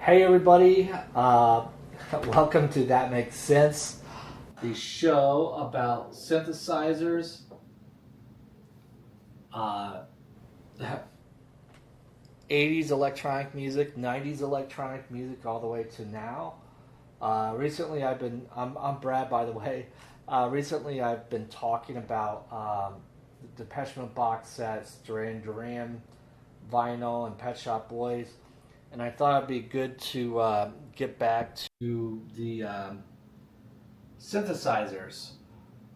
Hey everybody, welcome to That Makes Sense, the show about synthesizers, uh, 80s electronic music, 90s electronic music, all the way to now. Recently I'm Brad, by the way. Recently I've been talking about the Depeche Mode box sets, Duran Duran, vinyl, and Pet Shop Boys. And I thought it'd be good to get back to the synthesizers.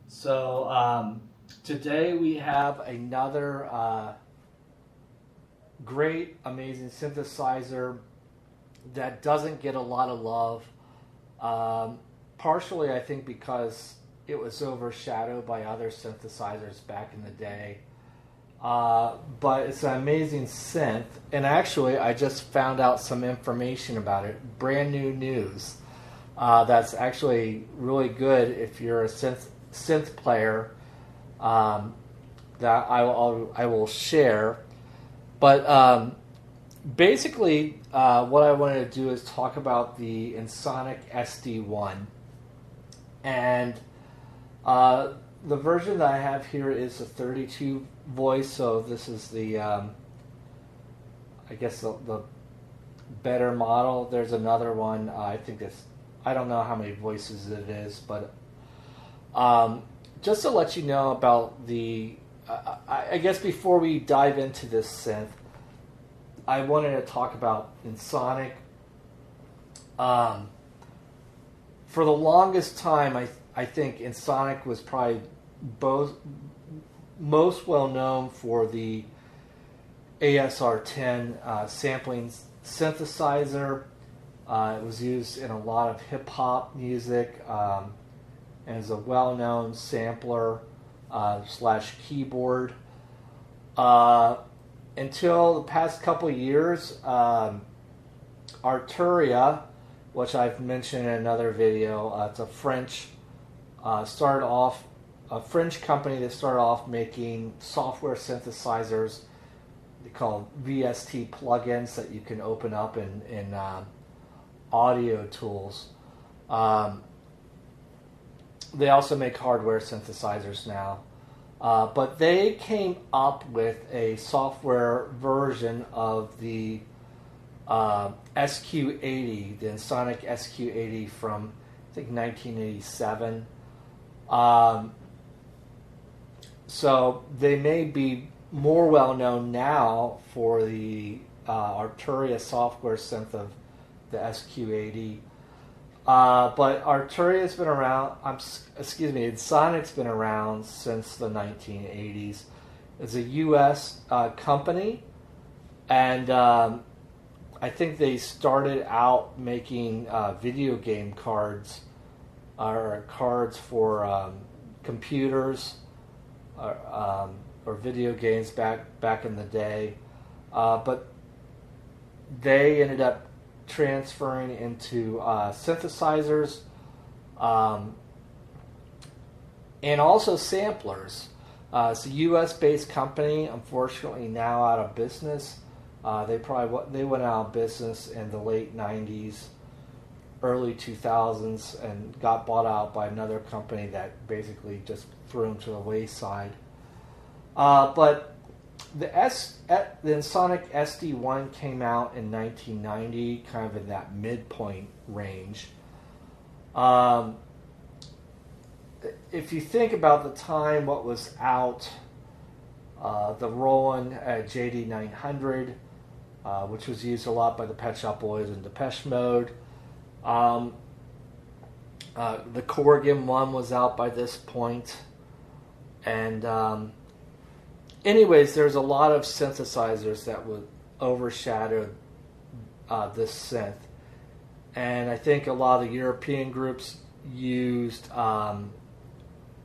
So today we have another great, amazing synthesizer that doesn't get a lot of love. Partially, I think, because it was overshadowed by other synthesizers back in the day. But it's an amazing synth, and actually I just found out some information about it, brand new news, that's actually really good if you're a synth player, that I will share. But basically what I wanted to do is talk about the Ensoniq SD-1, and the version that I have here is a 32 voice, so this is the I guess the better model. There's another one, I think I don't know how many voices it is, but just to let you know about the I guess before we dive into this synth, I wanted to talk about Ensoniq. For the longest time, I think Ensoniq was probably most well known for the ASR10 sampling synthesizer. It was used in a lot of hip hop music, and is a well known sampler slash keyboard. Until the past couple years, Arturia, which I've mentioned in another video, it's a French French company that started off making software synthesizers. They call VST plugins that you can open up in audio tools. They also make hardware synthesizers now. But they came up with a software version of the SQ80, the Ensoniq SQ80 from, I think, 1987. So they may be more well known now for the Arturia software synth of the SQ80. But Arturia's been around, Ensoniq's been around since the 1980s. It's a US company, and I think they started out making video game cards, or cards for computers, or video games back in the day. But they ended up transferring into synthesizers, and also samplers. It's a U.S.-based company, unfortunately now out of business. They went out of business in the late 90s, early 2000s, and got bought out by another company that basically just threw them to the wayside. But the Ensoniq SD-1 came out in 1990, kind of in that midpoint range. If you think about the time, what was out, the Roland JD900, which was used a lot by the Pet Shop Boys and Depeche Mode. The Corrigan one was out by this point. And anyways, there's a lot of synthesizers that would overshadow this synth. And I think a lot of the European groups used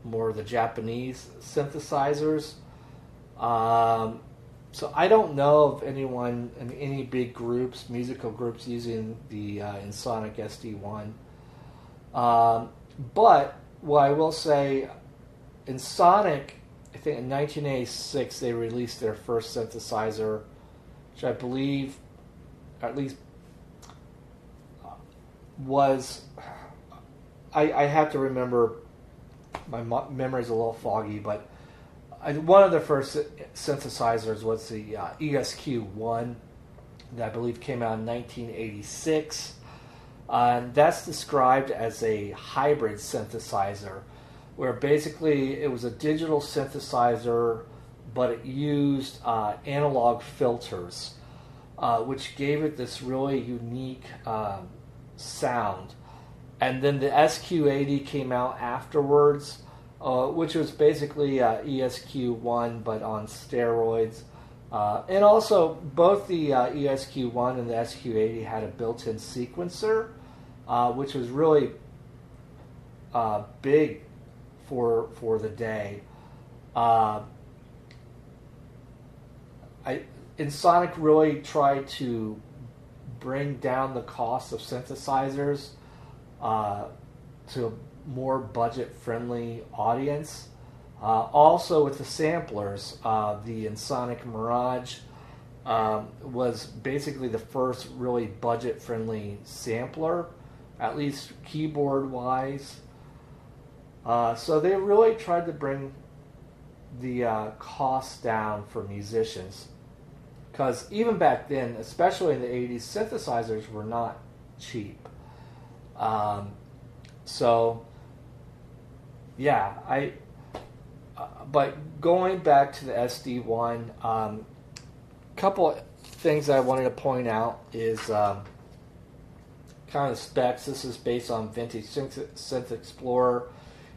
more of the Japanese synthesizers. So I don't know of anyone, any big groups, musical groups, using the Ensoniq SD-1. But what I will say, Ensoniq, I think in 1986 they released their first synthesizer, which I believe, at least was, I have to remember, my memory's a little foggy, but one of the first synthesizers was the ESQ-1 that I believe came out in 1986. And that's described as a hybrid synthesizer, where basically it was a digital synthesizer, but it used analog filters, which gave it this really unique sound. And then the SQ80 came out afterwards, which was basically ESQ1 but on steroids. And also, both the ESQ1 and the SQ80 had a built-in sequencer, which was really big for the day. Ensoniq really tried to bring down the cost of synthesizers to a more budget-friendly audience. Also with the samplers, the Ensoniq Mirage was basically the first really budget-friendly sampler, at least keyboard-wise. So they really tried to bring the costs down for musicians. Because even back then, especially in the 80s, synthesizers were not cheap. But going back to the SD-1, couple things I wanted to point out is kind of the specs. This is based on Vintage Synth Explorer.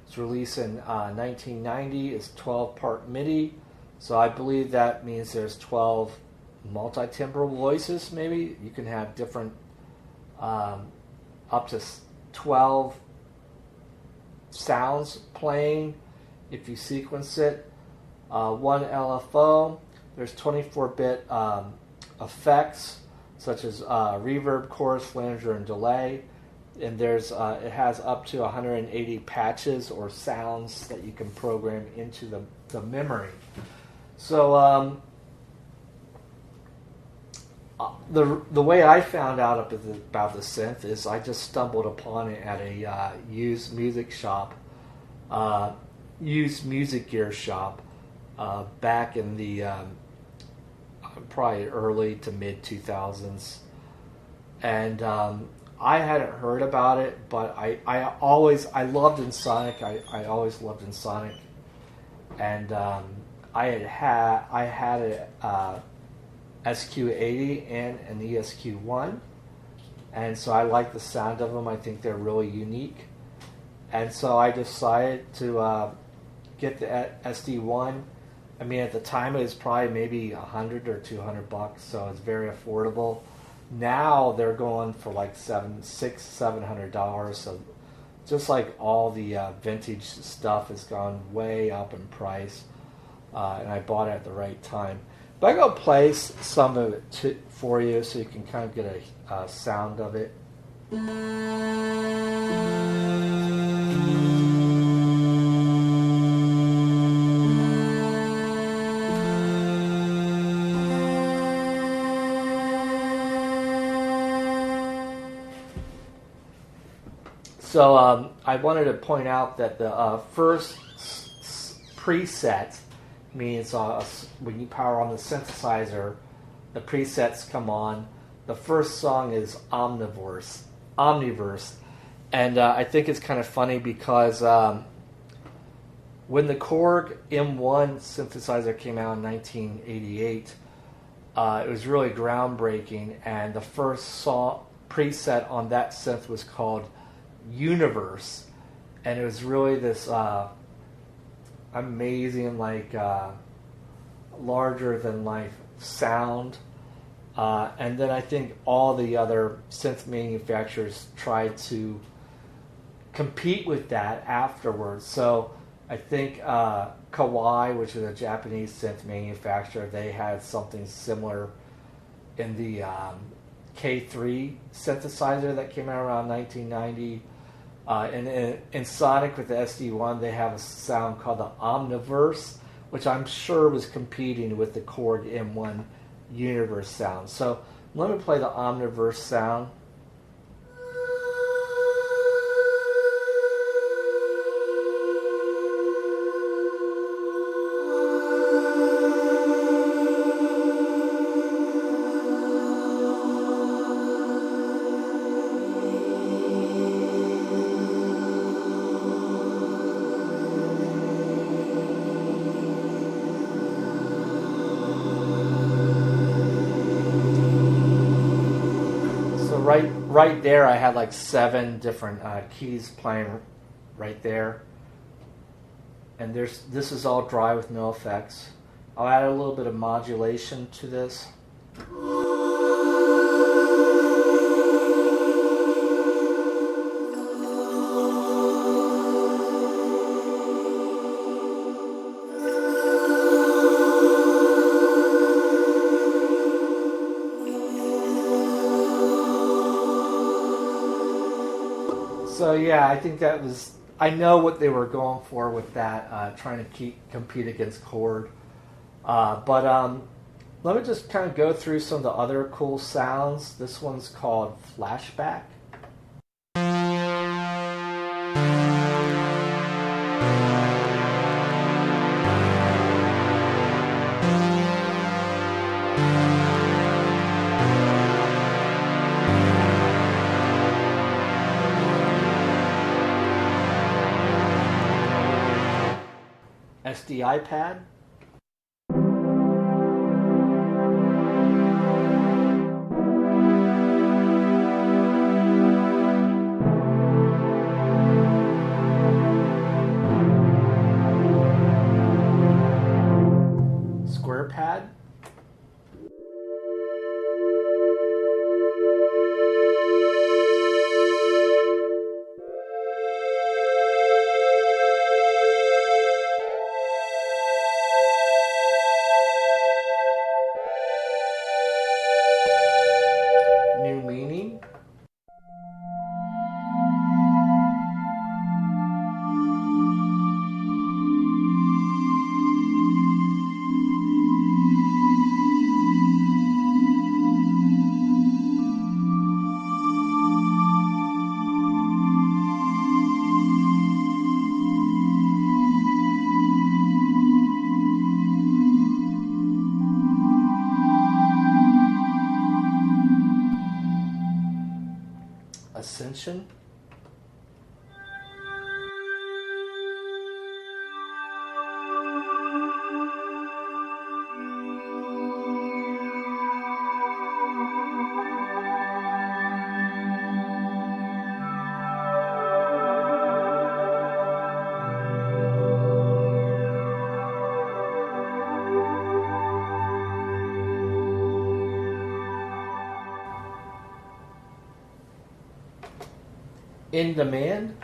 It's released in 1990. It's 12-part MIDI. So I believe that means there's 12 multi-timbral voices, maybe. You can have different, up to 12 sounds playing if you sequence it. One LFO. There's 24-bit effects such as reverb, chorus, flanger, and delay. And there's it has up to 180 patches or sounds that you can program into the memory. So the way I found out about the synth is I just stumbled upon it at a used music shop, used music gear shop, back in the probably early to mid 2000s, and I hadn't heard about it, but I loved Ensoniq. I always loved Ensoniq, and I had a SQ80 and an ESQ1, and so I like the sound of them. I think they're really unique, and so I decided to get the SD1. I mean, at the time it was probably maybe $100 or $200, so it's very affordable. Now they're going for like $700. So just like all the vintage stuff has gone way up in price, and I bought it at the right time. But I'm going to play some of it for you so you can kind of get a sound of it. So I wanted to point out that the first preset means when you power on the synthesizer, the presets come on. The first song is Omniverse, and I think it's kind of funny because when the Korg M1 synthesizer came out in 1988, it was really groundbreaking, and the first song preset on that synth was called Universe, and it was really this amazing, like larger than life sound, and then I think all the other synth manufacturers tried to compete with that afterwards. So I think Kawai, which is a Japanese synth manufacturer, they had something similar in the K3 synthesizer that came out around 1990. And Ensoniq with the SD1, they have a sound called the Omniverse, which I'm sure was competing with the Korg M1 Universe sound. So let me play the Omniverse sound. right there, I had like 7 different keys playing right there. And this is all dry with no effects. I'll add a little bit of modulation to this. So yeah, I think that was, I know what they were going for with that, trying to compete against Chord. But let me just kind of go through some of the other cool sounds. This one's called Flashback. SD iPad. Square pad. New meaning. Ascension. In demand.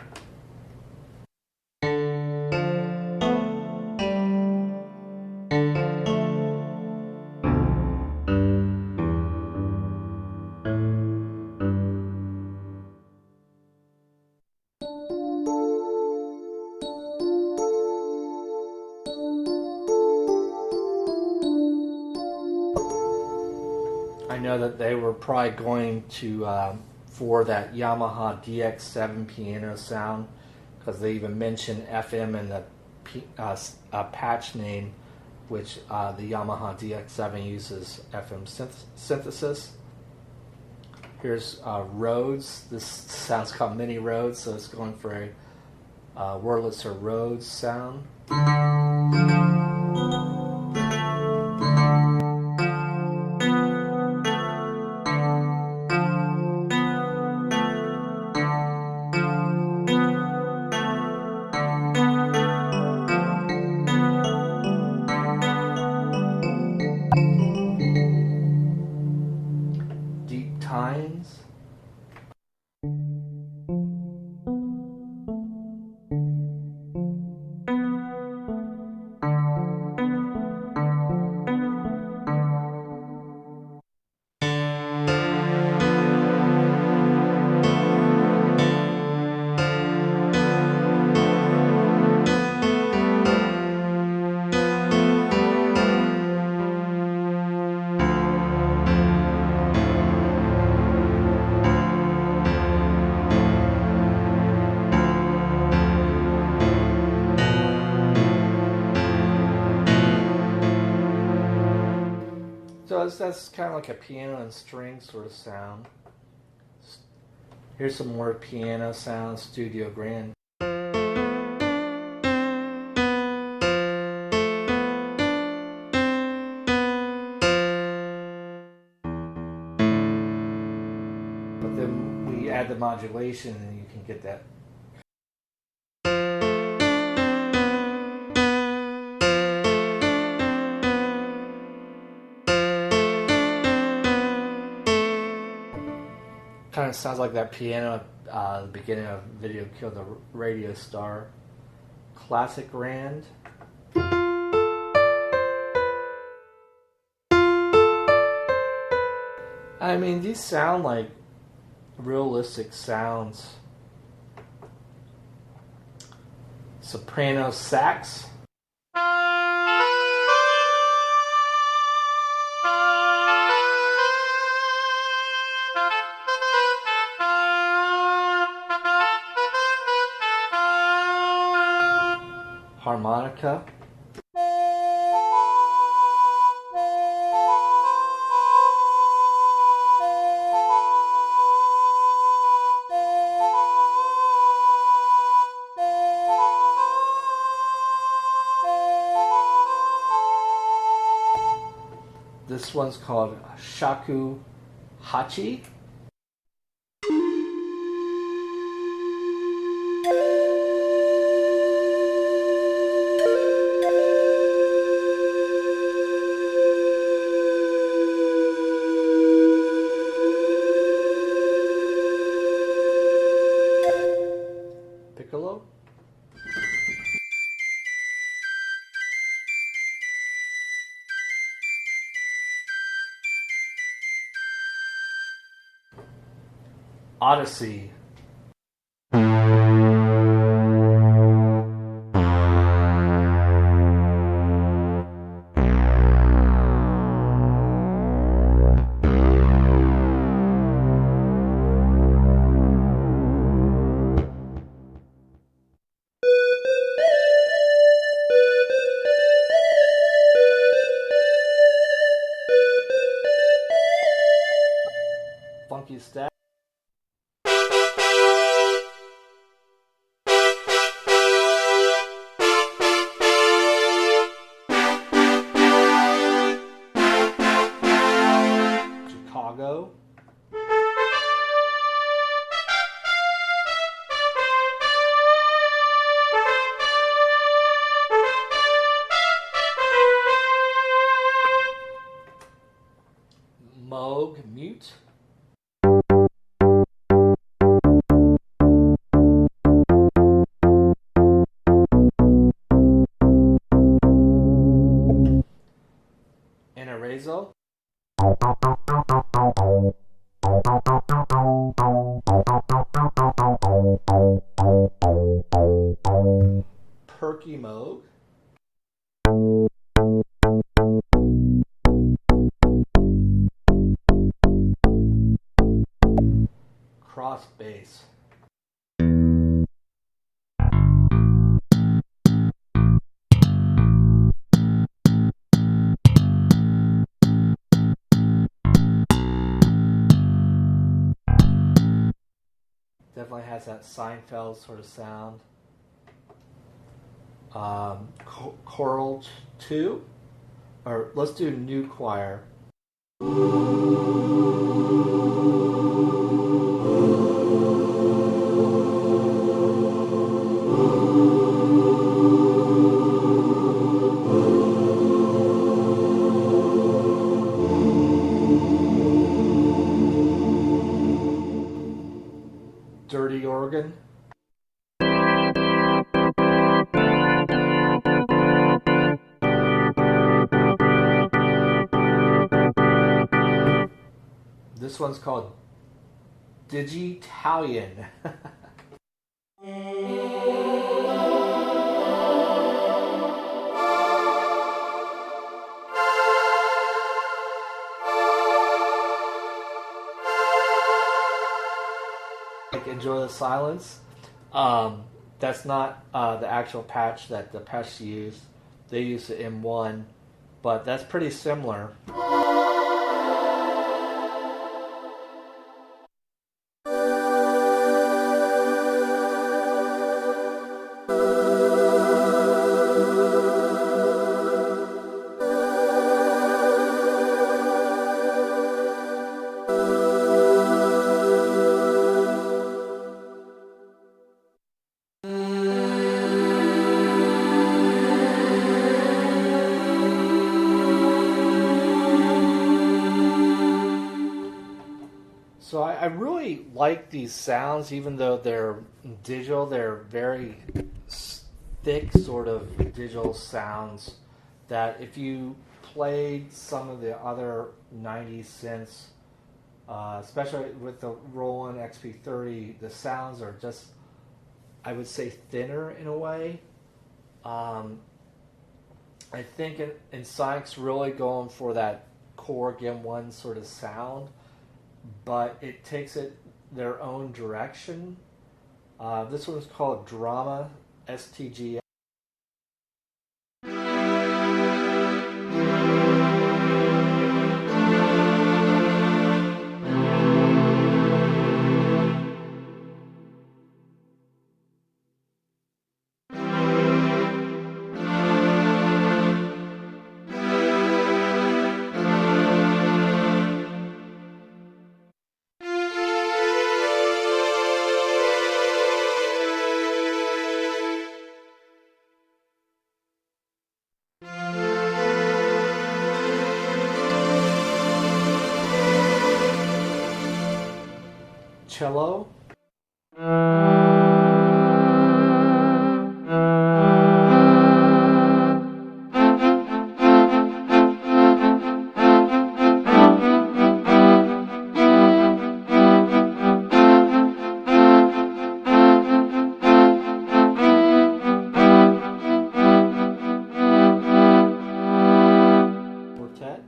I know that they were probably going to for that Yamaha DX7 piano sound, because they even mentioned FM in the patch name, which the Yamaha DX7 uses FM synthesis. Here's Rhodes. This sounds called Mini Rhodes, so it's going for a Wurlitzer Rhodes sound. Deep Tines. So that's kind of like a piano and string sort of sound. Here's some more piano sounds, Studio Grand. but then we add the modulation and you can get that. Kind of sounds like that piano at the beginning of Video Killed the Radio Star. Classic Rand. I mean, these sound like realistic sounds. Soprano sax. Harmonica. This one's called Shaku Hachi. Piccolo. Odyssey. Funky Step. Chicago. Moog Mute. Arezzo. Perky Moog. Cross bass. Definitely has that Seinfeld sort of sound. Choral 2, or let's do New Choir. Dirty Organ. This one's called Digitalian. Enjoy the Silence. That's not the actual patch that the Pesh used. They used the M1, but that's pretty similar. I really like these sounds, even though they're digital. They're very thick, sort of digital sounds that if you played some of the other 90s synths, especially with the Roland XP30, the sounds are just, I would say, thinner in a way. I think Ensoniq's really going for that core GIM1 sort of sound, but it takes it their own direction. This one's called Drama STG. Cello. Quartet.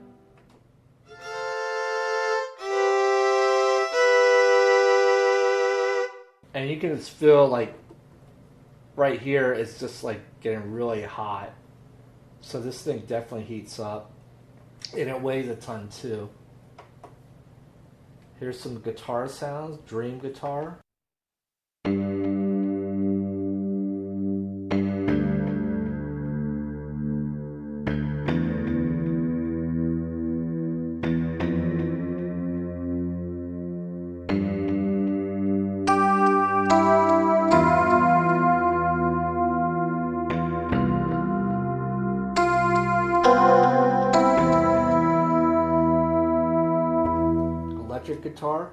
And you can just feel like right here it's just like getting really hot. So this thing definitely heats up. And it weighs a ton too. Here's some guitar sounds, dream guitar. Electric guitar.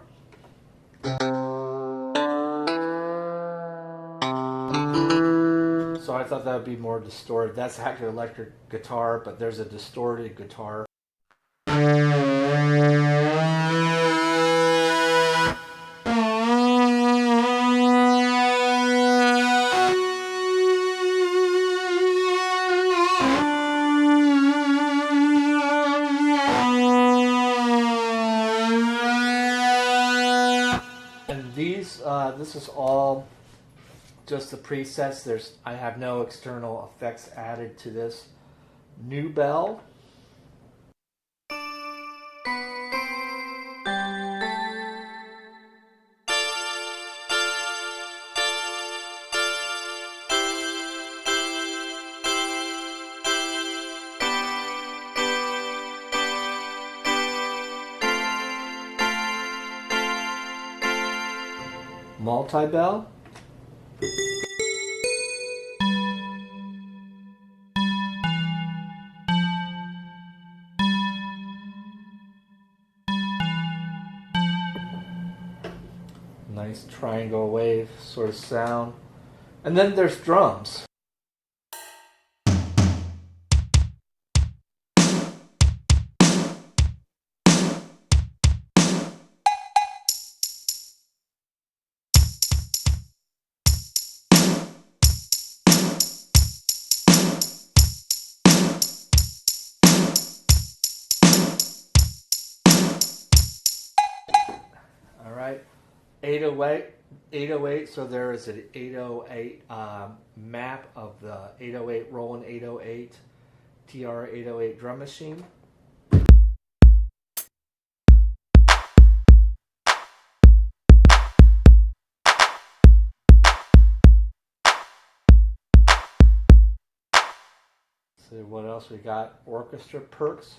So I thought that would be more distorted. That's actually electric guitar, but there's a distorted guitar. And this is all just the presets. I have no external effects added to this. New bell. Multi-bell. Nice triangle wave sort of sound. And then there's drums. All right. 808, so there is an 808 map of the 808 Roland 808 TR-808 drum machine. See what else we got? Orchestra perks.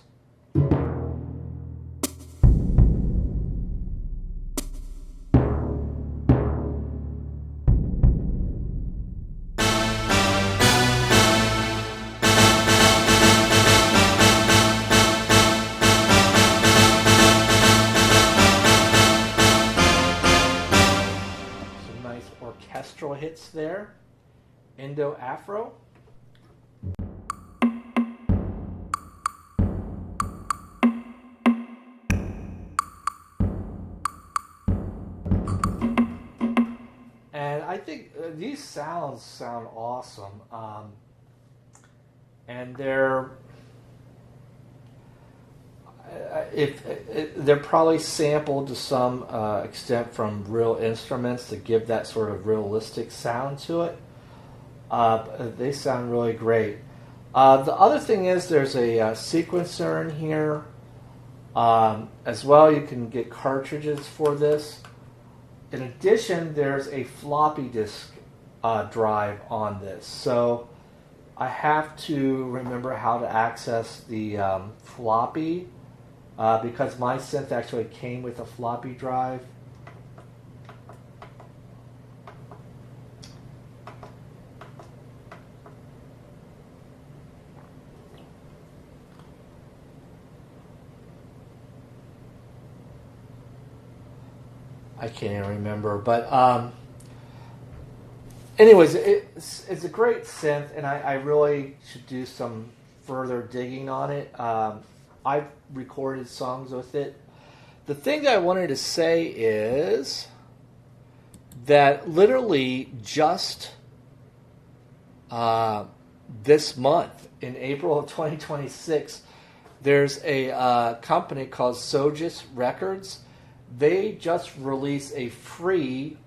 orchestral hits there. Indo-Afro. And I think these sounds sound awesome. And they're they're probably sampled to some extent from real instruments to give that sort of realistic sound to it. They sound really great. The other thing is there's a sequencer in here as well. You can get cartridges for this. In addition, there's a floppy disk drive on this. So I have to remember how to access the floppy because my synth actually came with a floppy drive. I can't even remember, but anyways, it's a great synth, and I really should do some further digging on it. I've recorded songs with it. The thing that I wanted to say is that literally just this month, in April of 2026, there's a company called Sojus Records. They just released a free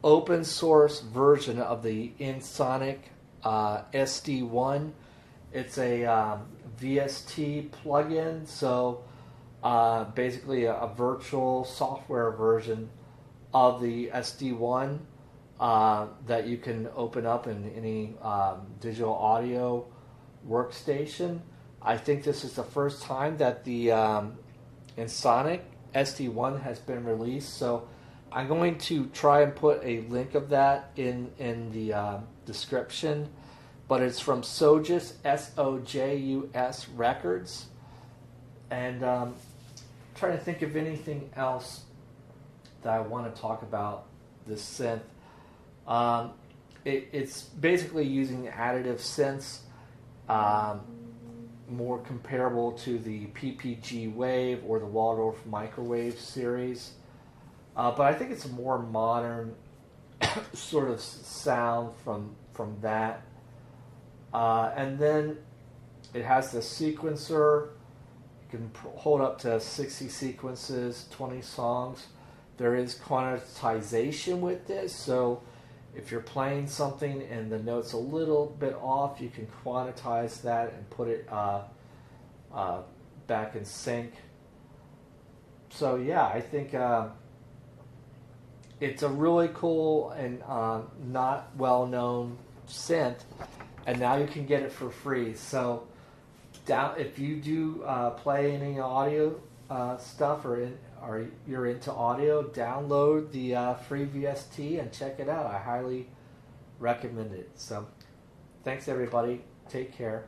open source version of the Ensoniq SD-1. It's a VST plugin, so basically a virtual software version of the SD-1 that you can open up in any digital audio workstation. I think this is the first time that the Ensoniq SD-1 has been released, so I'm going to try and put a link of that in the description. But it's from Sojus, S-O-J-U-S Records. And trying to think of anything else that I want to talk about this synth. It's basically using additive synths, more comparable to the PPG Wave or the Waldorf Microwave series. But I think it's a more modern sort of sound from that. And then it has the sequencer. You can hold up to 60 sequences, 20 songs. There is quantization with this, so if you're playing something and the note's a little bit off, you can quantize that and put it back in sync. So yeah, I think it's a really cool and not well-known synth, and now you can get it for free. So if you do play any audio stuff or you're into audio, download the free VST and check it out. I highly recommend it. So thanks everybody. Take care.